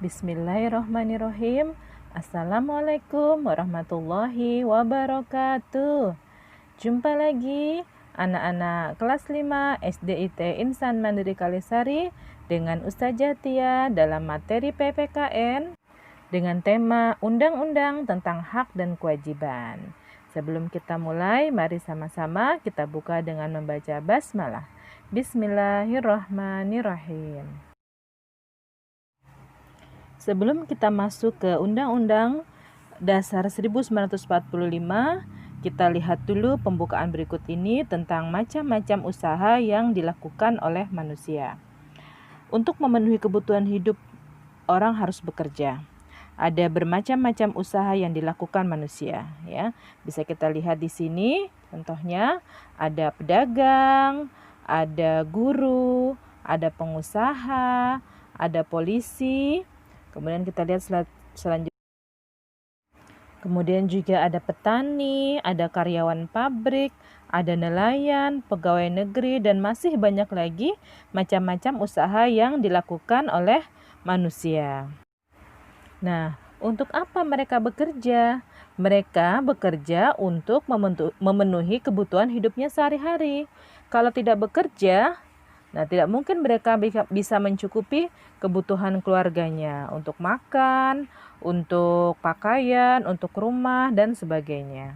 Bismillahirrahmanirrahim. Assalamualaikum warahmatullahi wabarakatuh. Jumpa lagi anak-anak kelas 5 SDIT Insan Mandiri Kalisari dengan Ustazah Tia dalam materi PPKN dengan tema Undang-Undang tentang Hak dan Kewajiban. Sebelum kita mulai, mari sama-sama kita buka dengan membaca basmalah. Bismillahirrahmanirrahim. Sebelum kita masuk ke Undang-Undang Dasar 1945, kita lihat dulu pembukaan berikut ini tentang macam-macam usaha yang dilakukan oleh manusia. Untuk memenuhi kebutuhan hidup, orang harus bekerja. Ada bermacam-macam usaha yang dilakukan manusia, ya. Bisa kita lihat di sini, contohnya ada pedagang, ada guru, ada pengusaha, ada polisi. Kemudian kita lihat selanjutnya. Kemudian juga ada petani, ada karyawan pabrik, ada nelayan, pegawai negeri, dan masih banyak lagi macam-macam usaha yang dilakukan oleh manusia. Nah, untuk apa mereka bekerja? Mereka bekerja untuk memenuhi kebutuhan hidupnya sehari-hari. Kalau tidak bekerja, tidak mungkin mereka bisa mencukupi kebutuhan keluarganya untuk makan, untuk pakaian, untuk rumah, dan sebagainya.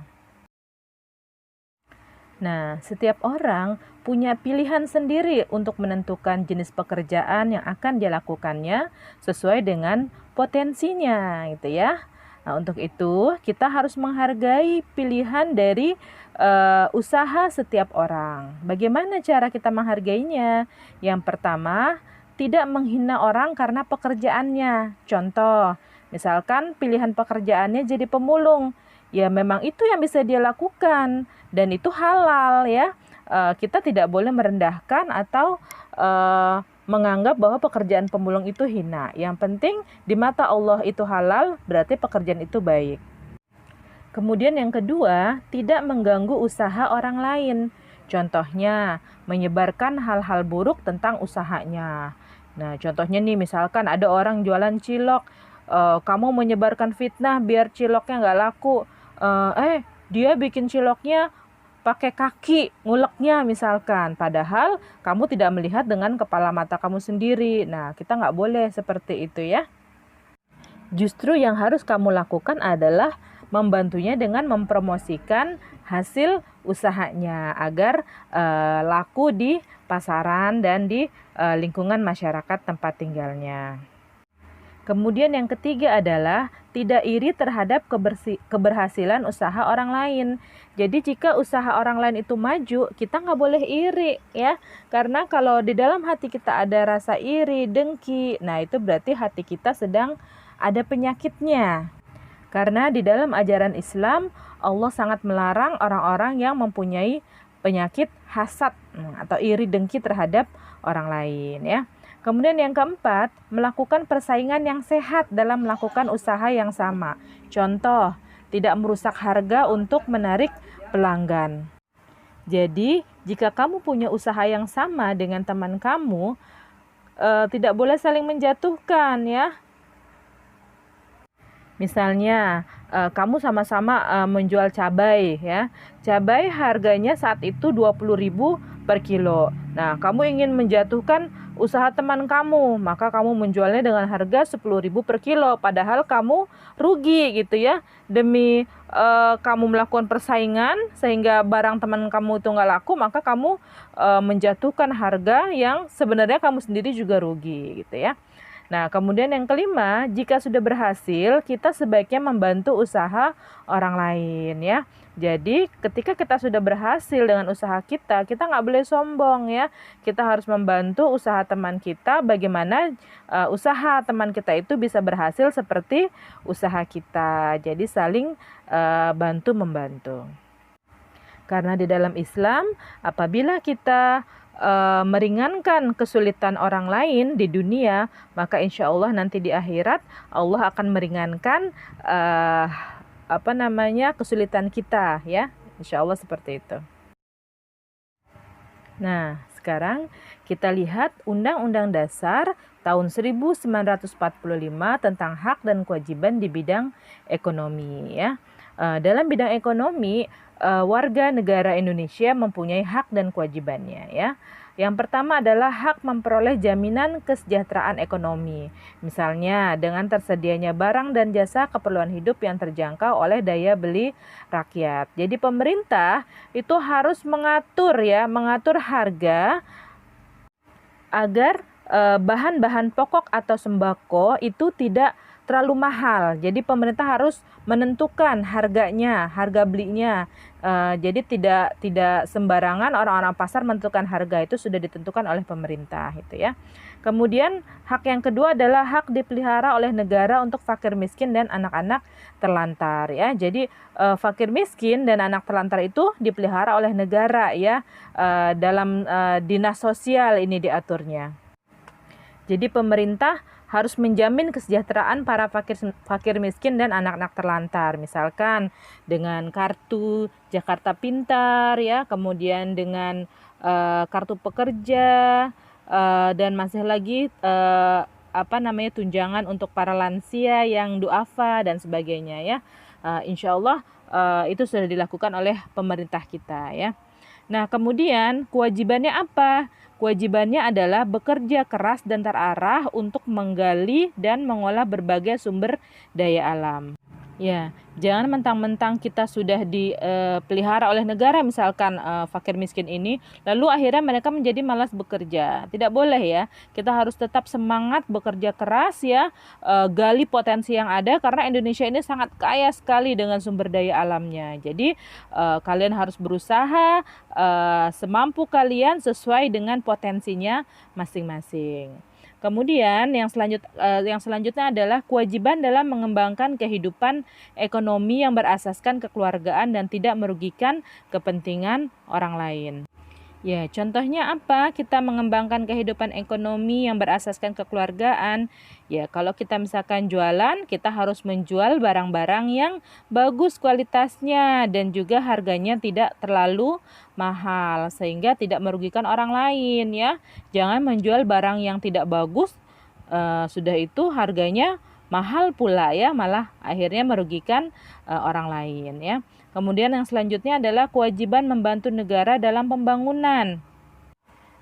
Nah, setiap orang punya pilihan sendiri untuk menentukan jenis pekerjaan yang akan dia lakukannya sesuai dengan potensinya, gitu ya. Nah, untuk itu kita harus menghargai pilihan dari usaha setiap orang. Bagaimana cara kita menghargainya? Yang pertama, tidak menghina orang karena pekerjaannya. Contoh, misalkan pilihan pekerjaannya jadi pemulung. Ya memang itu yang bisa dia lakukan dan itu halal ya. Kita tidak boleh merendahkan atau menganggap bahwa pekerjaan pemulung itu hina. Yang penting di mata Allah itu halal, berarti pekerjaan itu baik. Kemudian yang kedua, tidak mengganggu usaha orang lain. Contohnya, menyebarkan hal-hal buruk tentang usahanya. Nah, contohnya nih, misalkan ada orang jualan cilok, kamu menyebarkan fitnah biar ciloknya nggak laku. Dia bikin ciloknya pakai kaki, nguleknya misalkan. Padahal kamu tidak melihat dengan kepala mata kamu sendiri. Nah, kita nggak boleh seperti itu ya. Justru yang harus kamu lakukan adalah membantunya dengan mempromosikan hasil usahanya agar laku di pasaran dan di lingkungan masyarakat tempat tinggalnya. Kemudian yang ketiga adalah tidak iri terhadap keberhasilan usaha orang lain. Jadi jika usaha orang lain itu maju, kita nggak boleh iri ya. Karena kalau di dalam hati kita ada rasa iri, dengki, nah itu berarti hati kita sedang ada penyakitnya. Karena di dalam ajaran Islam, Allah sangat melarang orang-orang yang mempunyai penyakit hasad atau iri dengki terhadap orang lain ya. Kemudian yang keempat, melakukan persaingan yang sehat dalam melakukan usaha yang sama. Contoh, tidak merusak harga untuk menarik pelanggan. Jadi, jika kamu punya usaha yang sama dengan teman kamu, tidak boleh saling menjatuhkan ya. Misalnya, kamu sama-sama menjual cabai ya. Cabai harganya saat itu 20.000 per kilo. Nah, kamu ingin menjatuhkan usaha teman kamu, maka kamu menjualnya dengan harga 10.000 per kilo. Padahal kamu rugi gitu ya. Demi kamu melakukan persaingan sehingga barang teman kamu itu nggak laku, maka kamu menjatuhkan harga yang sebenarnya kamu sendiri juga rugi gitu ya. Nah, kemudian yang kelima, jika sudah berhasil, kita sebaiknya membantu usaha orang lain ya. Jadi, ketika kita sudah berhasil dengan usaha kita, kita nggak boleh sombong ya. Kita harus membantu usaha teman kita, bagaimana usaha teman kita itu bisa berhasil seperti usaha kita. Jadi, saling bantu-membantu. Karena di dalam Islam, apabila kita meringankan kesulitan orang lain di dunia, maka insya Allah nanti di akhirat Allah akan meringankan kesulitan kita ya, insya Allah seperti itu. Nah, sekarang kita lihat Undang-Undang Dasar tahun 1945 tentang hak dan kewajiban di bidang ekonomi ya. Dalam bidang ekonomi, warga negara Indonesia mempunyai hak dan kewajibannya ya. Yang pertama adalah hak memperoleh jaminan kesejahteraan ekonomi. Misalnya dengan tersedianya barang dan jasa keperluan hidup yang terjangkau oleh daya beli rakyat. Jadi pemerintah itu harus mengatur harga agar bahan-bahan pokok atau sembako itu tidak terlalu mahal. Jadi pemerintah harus menentukan harganya, harga belinya. Jadi tidak sembarangan orang-orang pasar menentukan harga, itu sudah ditentukan oleh pemerintah itu ya. Kemudian hak yang kedua adalah hak dipelihara oleh negara untuk fakir miskin dan anak-anak terlantar ya. Jadi fakir miskin dan anak terlantar itu dipelihara oleh negara ya, dalam dinas sosial ini diaturnya. Jadi pemerintah harus menjamin kesejahteraan para fakir miskin dan anak-anak terlantar, misalkan dengan kartu Jakarta Pintar ya, kemudian dengan kartu pekerja, dan masih lagi tunjangan untuk para lansia yang duafa dan sebagainya ya. Insya Allah itu sudah dilakukan oleh pemerintah kita ya. Nah, kemudian kewajibannya apa? Kewajibannya adalah bekerja keras dan terarah untuk menggali dan mengolah berbagai sumber daya alam. Ya, jangan mentang-mentang kita sudah dipelihara oleh negara, misalkan fakir miskin ini, lalu akhirnya mereka menjadi malas bekerja. Tidak boleh ya. Kita harus tetap semangat bekerja keras ya, gali potensi yang ada karena Indonesia ini sangat kaya sekali dengan sumber daya alamnya. Jadi kalian harus berusaha semampu kalian sesuai dengan potensinya masing-masing. Kemudian yang selanjutnya adalah kewajiban dalam mengembangkan kehidupan ekonomi yang berasaskan kekeluargaan dan tidak merugikan kepentingan orang lain. Ya, contohnya apa? Kita mengembangkan kehidupan ekonomi yang berasaskan kekeluargaan. Ya, kalau kita misalkan jualan, kita harus menjual barang-barang yang bagus kualitasnya dan juga harganya tidak terlalu mahal sehingga tidak merugikan orang lain ya. Jangan menjual barang yang tidak bagus, sudah itu harganya mahal pula ya, malah akhirnya merugikan orang lain ya. Kemudian yang selanjutnya adalah kewajiban membantu negara dalam pembangunan.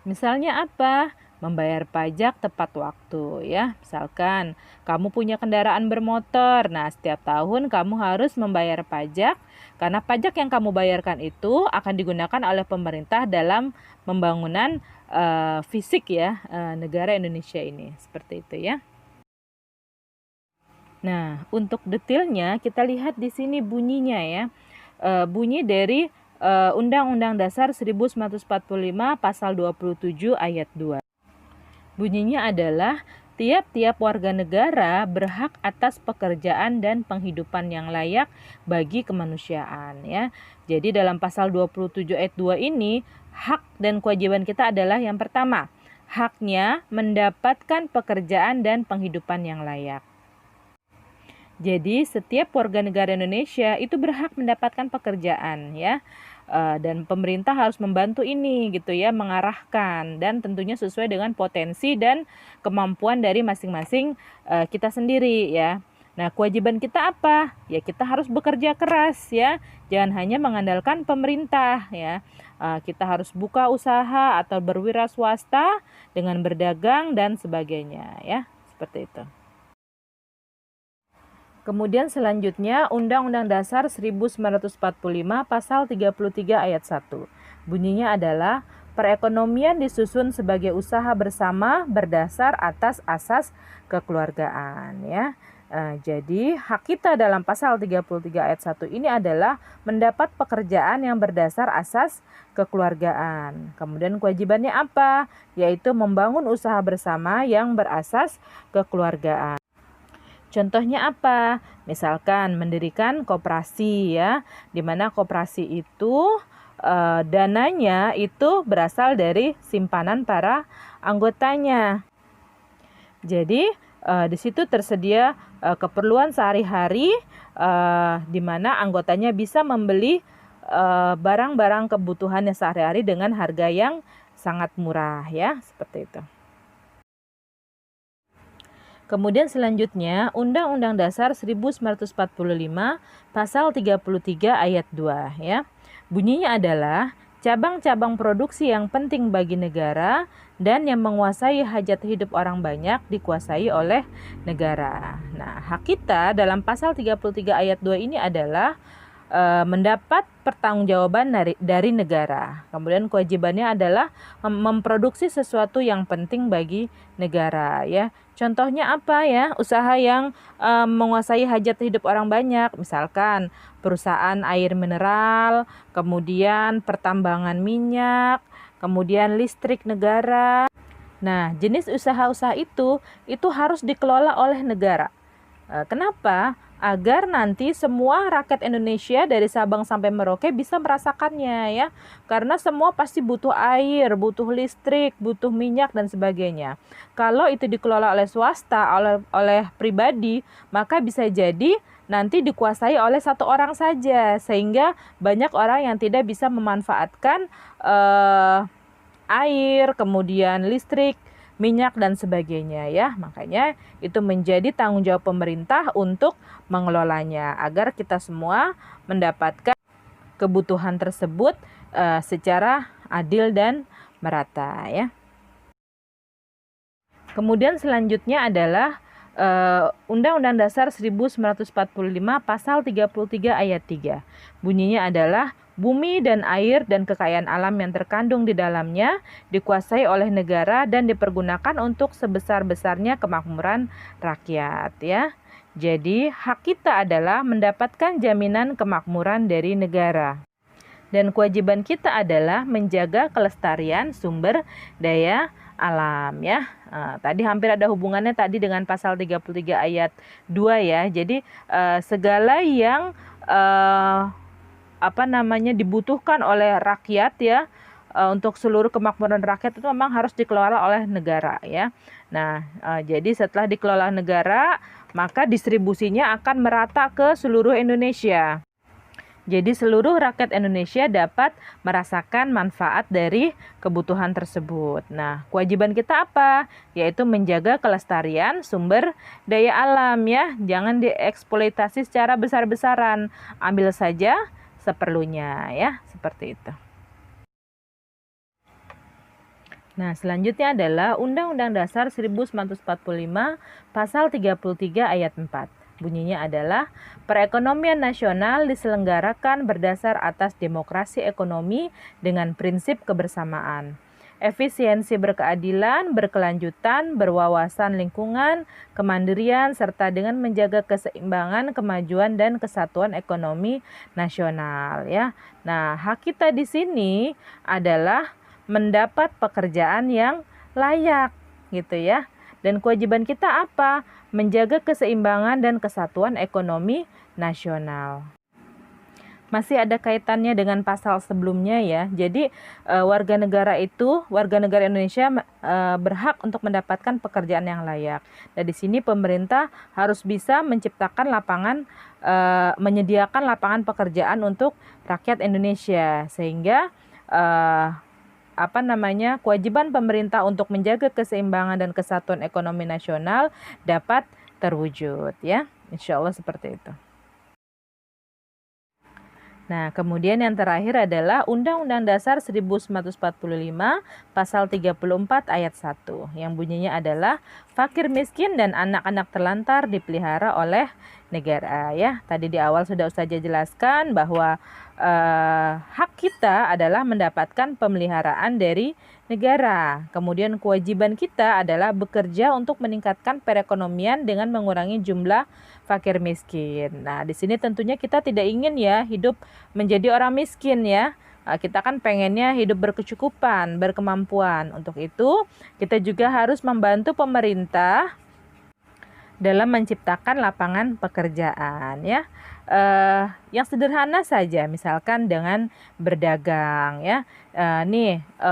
Misalnya apa? Membayar pajak tepat waktu ya. Misalkan kamu punya kendaraan bermotor. Nah, setiap tahun kamu harus membayar pajak karena pajak yang kamu bayarkan itu akan digunakan oleh pemerintah dalam pembangunan fisik ya, negara Indonesia ini. Seperti itu ya. Nah, untuk detailnya kita lihat di sini bunyinya ya. Bunyi dari Undang-Undang Dasar 1945 pasal 27 ayat 2. Bunyinya adalah tiap-tiap warga negara berhak atas pekerjaan dan penghidupan yang layak bagi kemanusiaan ya. Jadi dalam pasal 27 ayat 2 ini hak dan kewajiban kita adalah yang pertama, haknya mendapatkan pekerjaan dan penghidupan yang layak. Jadi setiap warga negara Indonesia itu berhak mendapatkan pekerjaan ya, dan pemerintah harus membantu ini gitu ya, mengarahkan dan tentunya sesuai dengan potensi dan kemampuan dari masing-masing kita sendiri ya. Nah, kewajiban kita apa? Ya kita harus bekerja keras ya, jangan hanya mengandalkan pemerintah ya. Kita harus buka usaha atau berwira swasta dengan berdagang dan sebagainya ya, seperti itu. Kemudian selanjutnya Undang-Undang Dasar 1945 pasal 33 ayat 1. Bunyinya adalah perekonomian disusun sebagai usaha bersama berdasar atas asas kekeluargaan ya. Jadi hak kita dalam pasal 33 ayat 1 ini adalah mendapat pekerjaan yang berdasar asas kekeluargaan. Kemudian kewajibannya apa? Yaitu membangun usaha bersama yang berasas kekeluargaan. Contohnya apa? Misalkan mendirikan koperasi ya, di mana koperasi itu dananya itu berasal dari simpanan para anggotanya. Jadi di situ tersedia keperluan sehari-hari di mana anggotanya bisa membeli barang-barang kebutuhannya sehari-hari dengan harga yang sangat murah ya, seperti itu. Kemudian selanjutnya Undang-Undang Dasar 1945 Pasal 33 ayat 2 ya. Bunyinya adalah cabang-cabang produksi yang penting bagi negara dan yang menguasai hajat hidup orang banyak dikuasai oleh negara. Nah, hak kita dalam pasal 33 ayat 2 ini adalah mendapat pertanggungjawaban dari negara. Kemudian kewajibannya adalah memproduksi sesuatu yang penting bagi negara ya. Contohnya apa ya? Usaha yang menguasai hajat hidup orang banyak, misalkan perusahaan air mineral, kemudian pertambangan minyak, kemudian listrik negara. Nah, jenis usaha-usaha itu harus dikelola oleh negara. Kenapa? Agar nanti semua rakyat Indonesia dari Sabang sampai Merauke bisa merasakannya ya. Karena semua pasti butuh air, butuh listrik, butuh minyak dan sebagainya. Kalau itu dikelola oleh swasta, oleh pribadi, maka bisa jadi nanti dikuasai oleh satu orang saja, sehingga banyak orang yang tidak bisa memanfaatkan air, kemudian listrik, minyak dan sebagainya ya. Makanya itu menjadi tanggung jawab pemerintah untuk mengelolanya agar kita semua mendapatkan kebutuhan tersebut secara adil dan merata ya. Kemudian selanjutnya adalah Undang-Undang Dasar 1945 Pasal 33 ayat 3. Bunyinya adalah bumi dan air dan kekayaan alam yang terkandung di dalamnya dikuasai oleh negara dan dipergunakan untuk sebesar-besarnya kemakmuran rakyat ya. Jadi hak kita adalah mendapatkan jaminan kemakmuran dari negara. Dan kewajiban kita adalah menjaga kelestarian sumber daya alam ya. Tadi hampir ada hubungannya tadi dengan pasal 33 ayat 2 ya. Jadi segala yang dibutuhkan oleh rakyat ya, untuk seluruh kemakmuran rakyat itu memang harus dikelola oleh negara ya. Nah, jadi setelah dikelola negara, maka distribusinya akan merata ke seluruh Indonesia. Jadi seluruh rakyat Indonesia dapat merasakan manfaat dari kebutuhan tersebut. Nah, kewajiban kita apa? Yaitu menjaga kelestarian sumber daya alam ya. Jangan dieksploitasi secara besar-besaran. Ambil saja seperlunya ya, seperti itu. Nah, selanjutnya adalah Undang-Undang Dasar 1945 Pasal 33 ayat 4. Bunyinya adalah perekonomian nasional diselenggarakan berdasar atas demokrasi ekonomi dengan prinsip kebersamaan, efisiensi berkeadilan, berkelanjutan, berwawasan lingkungan, kemandirian, serta dengan menjaga keseimbangan, kemajuan, dan kesatuan ekonomi nasional ya. Nah, hak kita di sini adalah mendapat pekerjaan yang layak gitu ya. Dan kewajiban kita apa? Menjaga keseimbangan dan kesatuan ekonomi nasional. Masih ada kaitannya dengan pasal sebelumnya ya. Jadi warga negara Indonesia berhak untuk mendapatkan pekerjaan yang layak. Dan di sini pemerintah harus bisa menciptakan menyediakan lapangan pekerjaan untuk rakyat Indonesia sehingga kewajiban pemerintah untuk menjaga keseimbangan dan kesatuan ekonomi nasional dapat terwujud ya. Insya Allah seperti itu. Nah, kemudian yang terakhir adalah Undang-Undang Dasar 1945 Pasal 34 ayat 1 yang bunyinya adalah fakir miskin dan anak-anak terlantar dipelihara oleh negara ya. Tadi di awal sudah Ustazah jelaskan bahwa hak kita adalah mendapatkan pemeliharaan dari negara. Kemudian kewajiban kita adalah bekerja untuk meningkatkan perekonomian dengan mengurangi jumlah fakir miskin. Nah, di sini tentunya kita tidak ingin ya hidup menjadi orang miskin ya. Kita kan pengennya hidup berkecukupan, berkemampuan. Untuk itu, kita juga harus membantu pemerintah dalam menciptakan lapangan pekerjaan ya. Yang sederhana saja, misalkan dengan berdagang ya.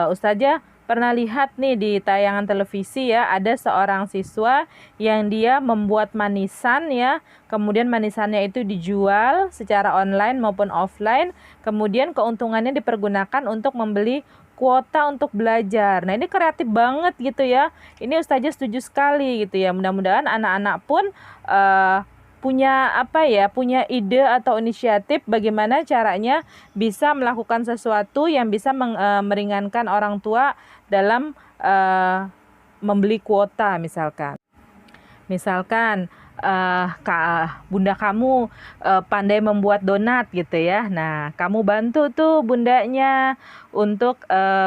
Ustazah pernah lihat nih di tayangan televisi ya, ada seorang siswa yang dia membuat manisan ya, kemudian manisannya itu dijual secara online maupun offline, kemudian keuntungannya dipergunakan untuk membeli kuota untuk belajar. Nah, ini kreatif banget gitu ya. Ini Ustazah setuju sekali gitu ya. Mudah-mudahan anak-anak pun punya ide atau inisiatif bagaimana caranya bisa melakukan sesuatu yang bisa meringankan orang tua dalam membeli kuota misalkan. Misalkan bunda kamu pandai membuat donat gitu ya. Nah, kamu bantu tuh bundanya untuk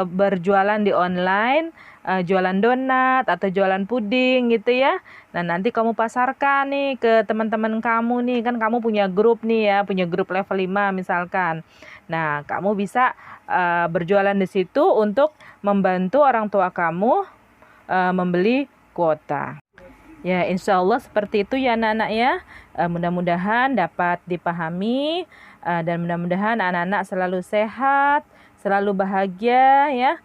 berjualan di online, jualan donat atau jualan puding gitu ya. Nah, nanti kamu pasarkan nih ke teman-teman kamu nih, kan kamu punya grup nih ya, punya grup level 5 misalkan. Nah, kamu bisa berjualan di situ untuk membantu orang tua kamu membeli kuota. Ya, insya Allah seperti itu ya anak-anak ya. Mudah-mudahan dapat dipahami dan mudah-mudahan anak-anak selalu sehat, selalu bahagia ya.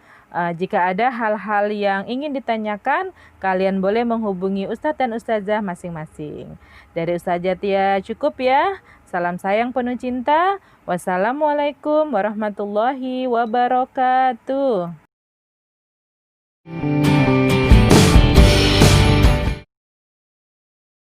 Jika ada hal-hal yang ingin ditanyakan, kalian boleh menghubungi Ustadz dan Ustazah masing-masing. Dari Ustazah Tia cukup ya. Salam sayang penuh cinta. Wassalamualaikum warahmatullahi wabarakatuh.